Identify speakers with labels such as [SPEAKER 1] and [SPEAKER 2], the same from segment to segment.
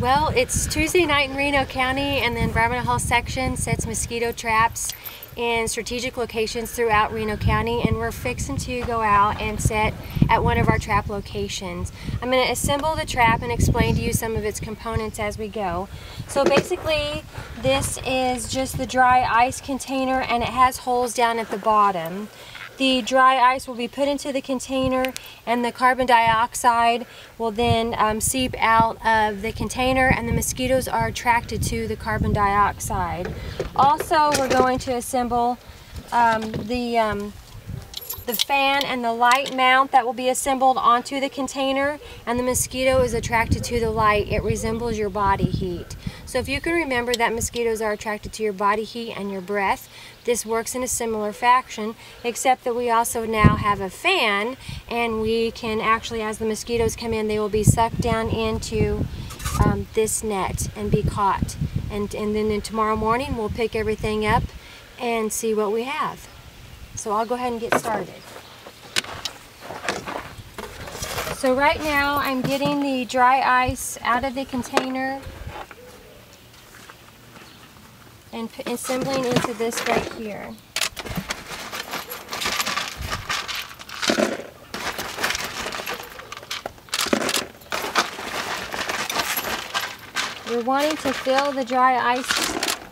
[SPEAKER 1] Well, it's Tuesday night in Reno County, and the Environmental Health Section sets mosquito traps in strategic locations throughout Reno County, and we're fixing to go out and set at one of our trap locations. I'm going to assemble the trap and explain to you some of its components as we go. So basically, this is just the dry ice container, and it has holes down at the bottom. The dry ice will be put into the container, and the carbon dioxide will then seep out of the container, and the mosquitoes are attracted to the carbon dioxide. Also, we're going to assemble the fan and the light mount that will be assembled onto the container, and the mosquito is attracted to the light. It resembles your body heat. So if you can remember that mosquitoes are attracted to your body heat and your breath, this works in a similar fashion, except that we also now have a fan, and we can actually, as the mosquitoes come in, they will be sucked down into this net and be caught. And then tomorrow morning we'll pick everything up and see what we have. So I'll go ahead and get started. So right now I'm getting the dry ice out of the container and assembling into this right here. We're wanting to fill the dry ice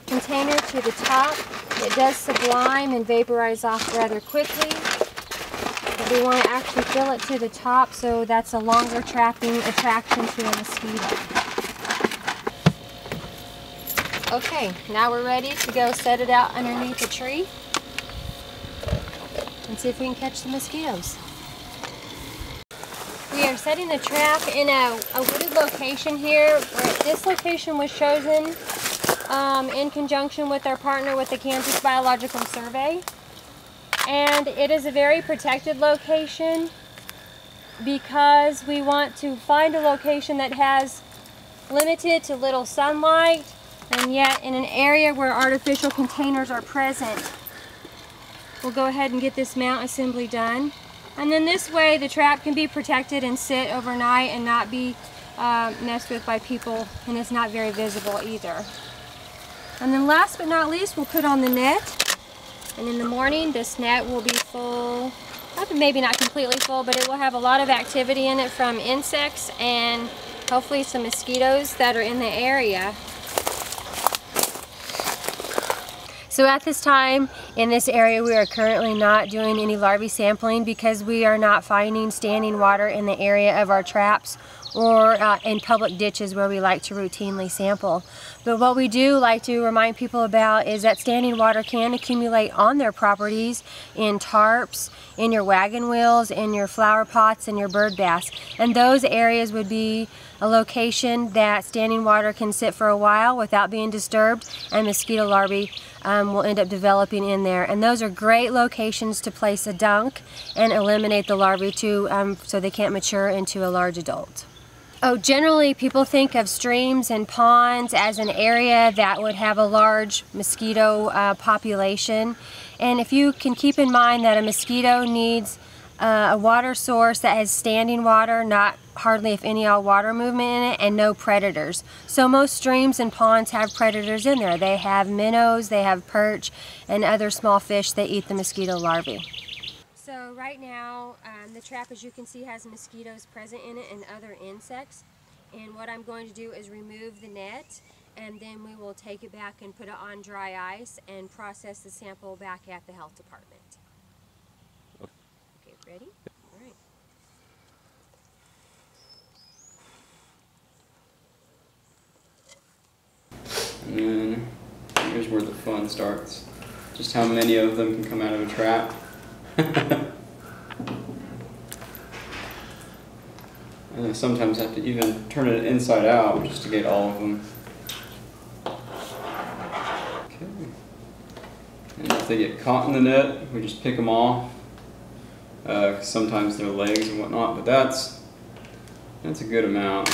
[SPEAKER 1] container to the top. It does sublime and vaporize off rather quickly, but we want to actually fill it to the top, so that's a longer trapping attraction to a mosquito. Okay, now we're ready to go set it out underneath a tree and see if we can catch the mosquitoes. We are setting the trap in a wooded location here. This location was chosen in conjunction with our partner with the Kansas Biological Survey. And it is a very protected location because we want to find a location that has limited to little sunlight, and yet in an area where artificial containers are present. We'll go ahead and get this mount assembly done. And then this way the trap can be protected and sit overnight and not be messed with by people, and it's not very visible either. And then last but not least, we'll put on the net. And in the morning this net will be full, maybe not completely full, but it will have a lot of activity in it from insects and hopefully some mosquitoes that are in the area. So at this time in this area we are currently not doing any larvae sampling because we are not finding standing water in the area of our traps or in public ditches where we like to routinely sample. But what we do like to remind people about is that standing water can accumulate on their properties in tarps, in your wagon wheels, in your flower pots, and your bird baths. And those areas would be a location that standing water can sit for a while without being disturbed, and mosquito larvae will end up developing in there. And those are great locations to place a dunk and eliminate the larvae so they can't mature into a large adult. Oh, generally people think of streams and ponds as an area that would have a large mosquito population. And if you can keep in mind that a mosquito needs a water source that has standing water, not hardly if any water movement in it, and no predators. So most streams and ponds have predators in there. They have minnows, they have perch, and other small fish that eat the mosquito larvae. So right now the trap, as you can see, has mosquitoes present in it and other insects. And what I'm going to do is remove the net, and then we will take it back and put it on dry ice and process the sample back at the health department. Okay, ready? All right.
[SPEAKER 2] And then here's where the fun starts. Just how many of them can come out of a trap. And I sometimes have to even turn it inside out just to get all of them. Okay. And if they get caught in the net, we just pick them off. Sometimes their legs and whatnot, but that's a good amount.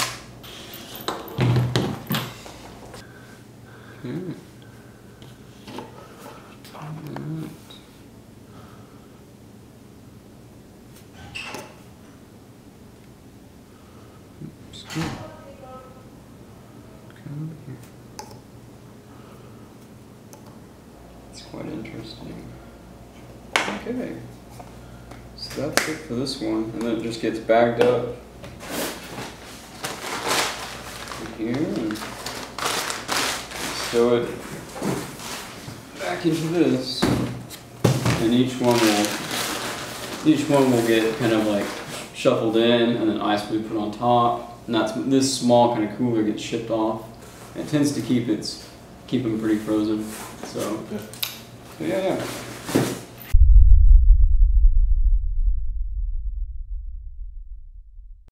[SPEAKER 2] Okay. It's quite interesting. Okay. So that's it for this one. And then it just gets bagged up in here and stow it back into this. And each one will get kind of like shuffled in, and then ice will be put on top. And that's this small kind of cooler gets shipped off. And it tends to keep them pretty frozen. So yeah.